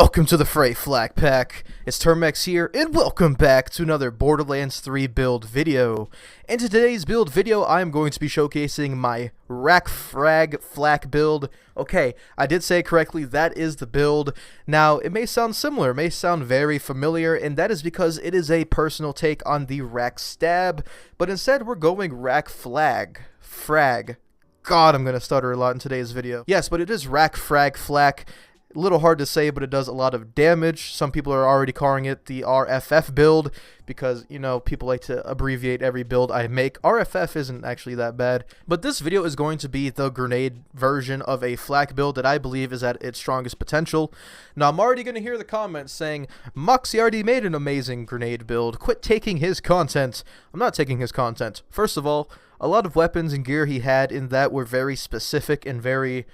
Welcome to the Freight Flak Pack. It's Termex here, and welcome back to another Borderlands 3 build video. In today's build video, I'm going to be showcasing my Rakk Frag Flak build. Okay, I did say it correctly, that is the build. Now, it may sound similar, it may sound very familiar, and that is because it is a personal take on the Rakk Stab, but instead we're going Rakk Frag. God, I'm going to stutter a lot in today's video. Yes, but it is Rakk Frag Flak. A little hard to say, but it does a lot of damage. Some people are already calling it the RFF build because, you know, people like to abbreviate every build I make. RFF isn't actually that bad, but this video is going to be the grenade version of a flak build that I believe is at its strongest potential. Now, I'm already going to hear the comments saying, Moxie already made an amazing grenade build. Quit taking his content. I'm not taking his content. First of all, a lot of weapons and gear he had in that were very specific and very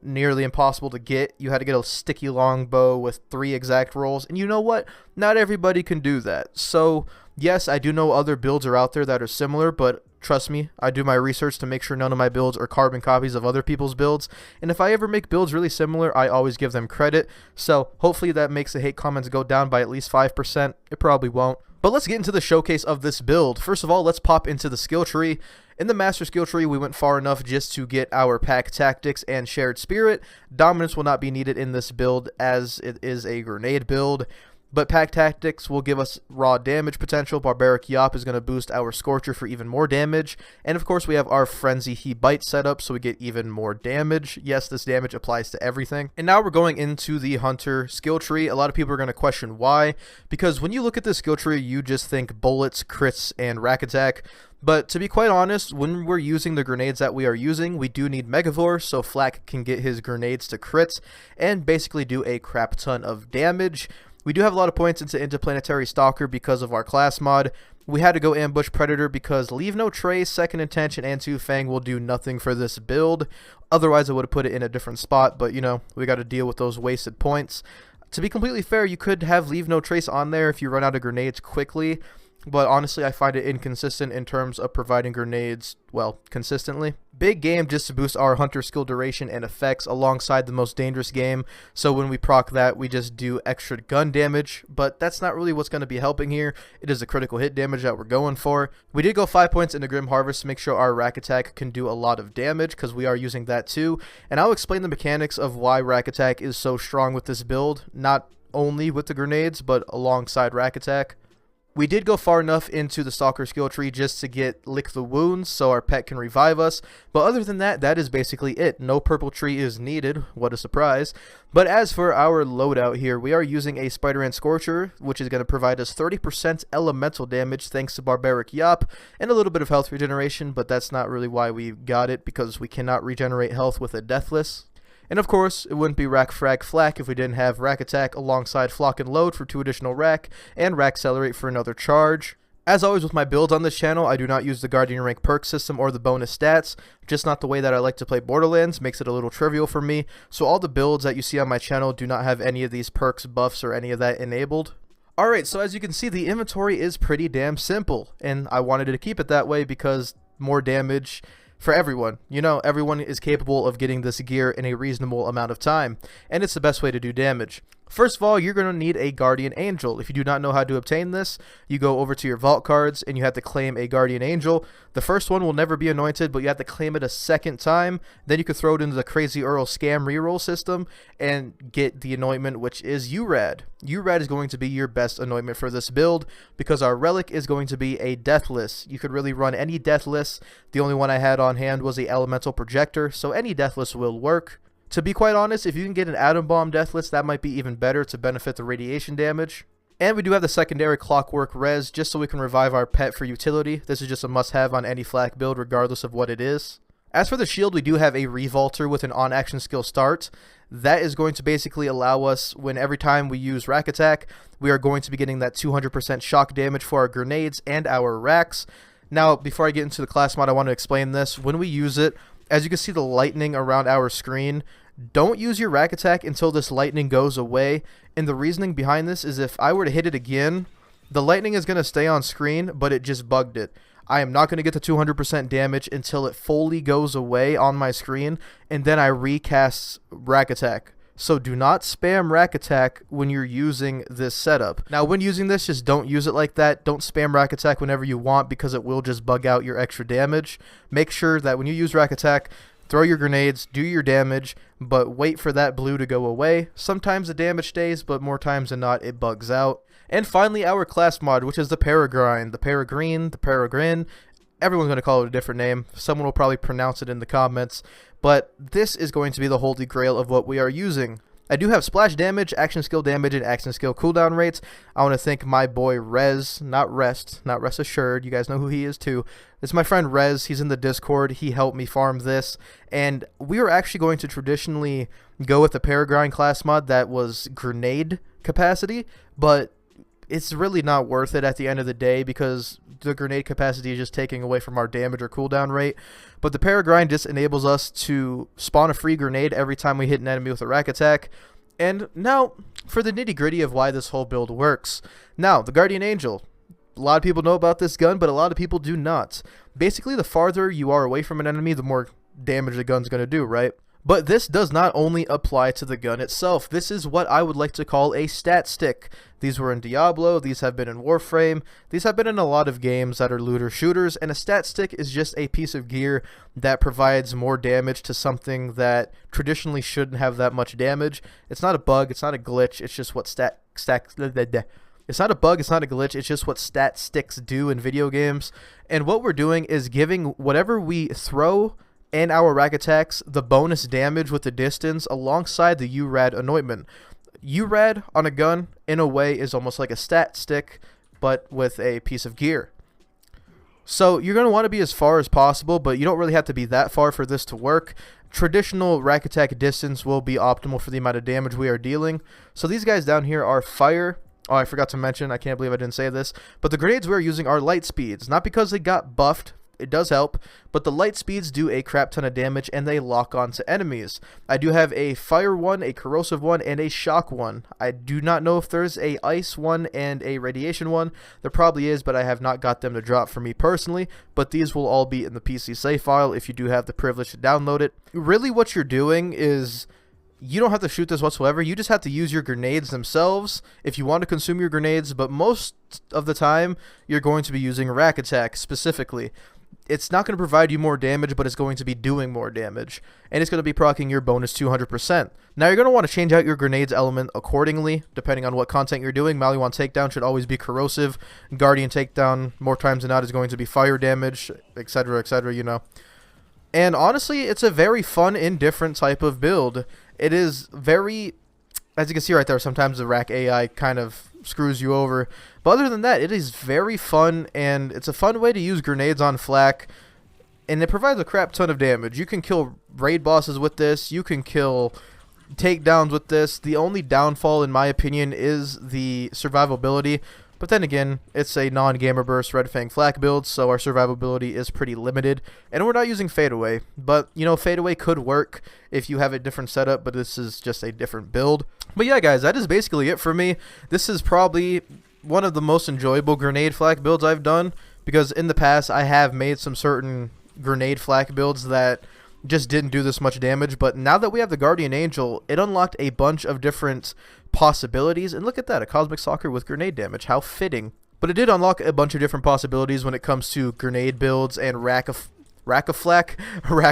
nearly impossible to get. You had to get a sticky longbow with 3 exact rolls, and you know what? Not everybody can do that. So yes, I do know other builds are out there that are similar, but trust me, I do my research to make sure none of my builds are carbon copies of other people's builds, and if I ever make builds really similar, I always give them credit. So hopefully that makes the hate comments go down by at least 5%. It probably won't. But let's get into the showcase of this build. First of all, let's pop into the skill tree. In the master skill tree, we went far enough just to get our pack tactics and shared spirit. Dominance will not be needed in this build as it is a grenade build, but pack tactics will give us raw damage potential. Barbaric Yop is going to boost our Scorcher for even more damage, and of course we have our Frenzy He Bite set up so we get even more damage. Yes, this damage applies to everything. And now we're going into the Hunter skill tree. A lot of people are going to question why, because when you look at this skill tree, you just think bullets, crits, and rack attack. But to be quite honest, when we're using the grenades that we are using, we do need Megavore so Flak can get his grenades to crits and basically do a crap ton of damage. We do have a lot of points into Interplanetary Stalker because of our class mod. We had to go Ambush Predator because Leave No Trace, Second Intention, and Two Fang will do nothing for this build. Otherwise, I would have put it in a different spot, but you know, we got to deal with those wasted points. To be completely fair, you could have Leave No Trace on there if you run out of grenades quickly, but honestly, I find it inconsistent in terms of providing grenades, well, consistently. Big game just to boost our Hunter skill duration and effects alongside the most dangerous game, so when we proc that, we just do extra gun damage, but that's not really what's going to be helping here. It is the critical hit damage that we're going for. We did go 5 points into Grim Harvest to make sure our Rakk Attack can do a lot of damage, because we are using that too, and I'll explain the mechanics of why Rakk Attack is so strong with this build, not only with the grenades, but alongside Rakk Attack. We did go far enough into the Stalker skill tree just to get Lick the Wounds so our pet can revive us, but other than that, that is basically it. No purple tree is needed, what a surprise. But as for our loadout here, we are using a Spider Ant Scorcher, which is going to provide us 30% elemental damage thanks to Barbaric Yop, and a little bit of health regeneration, but that's not really why we got it, because we cannot regenerate health with a Deathless. And of course, it wouldn't be Rakk Frag Flak if we didn't have Rakk Attack alongside Flock and Load for 2 additional Rakk, and Rakk Accelerate for another charge. As always with my builds on this channel, I do not use the Guardian Rank perk system or the bonus stats, just not the way that I like to play Borderlands, makes it a little trivial for me, so all the builds that you see on my channel do not have any of these perks, buffs, or any of that enabled. Alright, so as you can see, the inventory is pretty damn simple, and I wanted to keep it that way because more damage for everyone. You know, everyone is capable of getting this gear in a reasonable amount of time, and it's the best way to do damage. First of all, you're going to need a Guardian Angel. If you do not know how to obtain this, you go over to your vault cards and you have to claim a Guardian Angel. The first one will never be anointed, but you have to claim it a second time. Then you can throw it into the Crazy Earl scam reroll system and get the anointment, which is URAD. URAD is going to be your best anointment for this build because our relic is going to be a Deathless. You could really run any Deathless. The only one I had on hand was the Elemental Projector, so any Deathless will work. To be quite honest, if you can get an Atom Bomb Deathless, that might be even better to benefit the radiation damage. And we do have the secondary Clockwork Res, just so we can revive our pet for utility. This is just a must-have on any flak build, regardless of what it is. As for the shield, we do have a Revolter with an on-action skill start. That is going to basically allow us, when every time we use Rakk Attack, we are going to be getting that 200% shock damage for our grenades and our racks. Now, before I get into the class mod, I want to explain this. When we use it, as you can see the lightning around our screen, don't use your Rakk Attack until this lightning goes away, and the reasoning behind this is if I were to hit it again, the lightning is going to stay on screen, but it just bugged it. I am not going to get the 200% damage until it fully goes away on my screen, and then I recast Rakk Attack. So do not spam Rakk Attack when you're using this setup. Now when using this, just don't use it like that. Don't spam Rakk Attack whenever you want because it will just bug out your extra damage. Make sure that when you use Rakk Attack, throw your grenades, do your damage, but wait for that blue to go away. Sometimes the damage stays, but more times than not, it bugs out. And finally, our class mod, which is the Peregrine, the Peregrine, the Peregrine. Everyone's going to call it a different name. Someone will probably pronounce it in the comments. But this is going to be the holy grail of what we are using. I do have splash damage, action skill damage, and action skill cooldown rates. I want to thank my boy Rez, not Rest Assured. You guys know who he is too. It's my friend Rez. He's in the Discord. He helped me farm this. And we were actually going to traditionally go with the Peregrine class mod that was grenade capacity, but it's really not worth it at the end of the day because the grenade capacity is just taking away from our damage or cooldown rate. But the Peregrine just enables us to spawn a free grenade every time we hit an enemy with a Rakk Attack. And now, for the nitty-gritty of why this whole build works. Now, the Guardian Angel. A lot of people know about this gun, but a lot of people do not. Basically, the farther you are away from an enemy, the more damage the gun's going to do, right? But this does not only apply to the gun itself. This is what I would like to call a stat stick. These were in Diablo, these have been in Warframe, these have been in a lot of games that are looter shooters, and a stat stick is just a piece of gear that provides more damage to something that traditionally shouldn't have that much damage. It's not a bug, it's not a glitch, it's just what it's not a bug, it's not a glitch, it's just what stat sticks do in video games. And what we're doing is giving whatever we throw and our Rakk Attacks the bonus damage with the distance alongside the URAD anointment. URAD on a gun, in a way, is almost like a stat stick, but with a piece of gear. So you're going to want to be as far as possible, but you don't really have to be that far for this to work. Traditional Rakk Attack distance will be optimal for the amount of damage we are dealing. So these guys down here are fire. Oh, I forgot to mention, I can't believe I didn't say this, but the grenades we're using are light speeds. Not because they got buffed, it does help, but the light speeds do a crap ton of damage and they lock onto enemies. I do have a fire one, a corrosive one, and a shock one. I do not know if there's a ice one and a radiation one. There probably is, but I have not got them to drop for me personally, but these will all be in the PC save file if you do have the privilege to download it. Really what you're doing is you don't have to shoot this whatsoever. You just have to use your grenades themselves if you want to consume your grenades, but most of the time you're going to be using Rakk Attack specifically. It's not going to provide you more damage, but it's going to be doing more damage. And it's going to be proccing your bonus 200%. Now, you're going to want to change out your grenades element accordingly, depending on what content you're doing. Maliwan Takedown should always be corrosive. Guardian Takedown, more times than not, is going to be fire damage, etc., you know. And honestly, it's a very fun, indifferent type of build. It is very, as you can see right there, sometimes the Rakk AI kind of screws you over. But other than that, it is very fun, and it's a fun way to use grenades on flak, and it provides a crap ton of damage. You can kill raid bosses with this, you can kill takedowns with this. The only downfall, in my opinion, is the survivability. But then again, it's a non-gamer burst Red Fang flak build, so our survivability is pretty limited. And we're not using fadeaway, but you know, fadeaway could work if you have a different setup, but this is just a different build. But yeah, guys, that is basically it for me. This is probably one of the most enjoyable grenade flak builds I've done, because in the past I have made some certain grenade flak builds that just didn't do this much damage, but now that we have the Guardian Angel, it unlocked a bunch of different possibilities. And look at that, a Cosmic Soccer with grenade damage, how fitting. But it did unlock a bunch of different possibilities when it comes to grenade builds and Rakk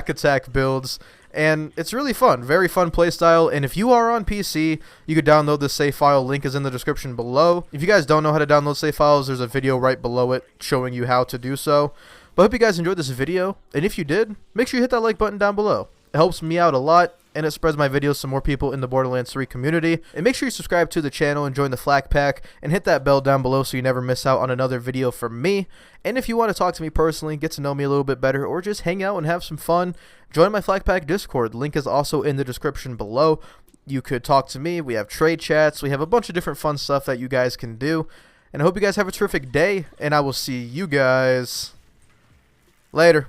Attack builds, and it's really fun, very fun playstyle. And if you are on PC, you could download the save file. Link is in the description below. If you guys don't know how to download save files, there's a video right below it showing you how to do so. But I hope you guys enjoyed this video, and if you did, make sure you hit that like button down below. It helps me out a lot, and it spreads my videos to more people in the Borderlands 3 community. And make sure you subscribe to the channel and join the Flak Pack, and hit that bell down below so you never miss out on another video from me. And if you want to talk to me personally, get to know me a little bit better, or just hang out and have some fun, join my Flak Pack Discord. Link is also in the description below. You could talk to me, we have trade chats, we have a bunch of different fun stuff that you guys can do. And I hope you guys have a terrific day, and I will see you guys later.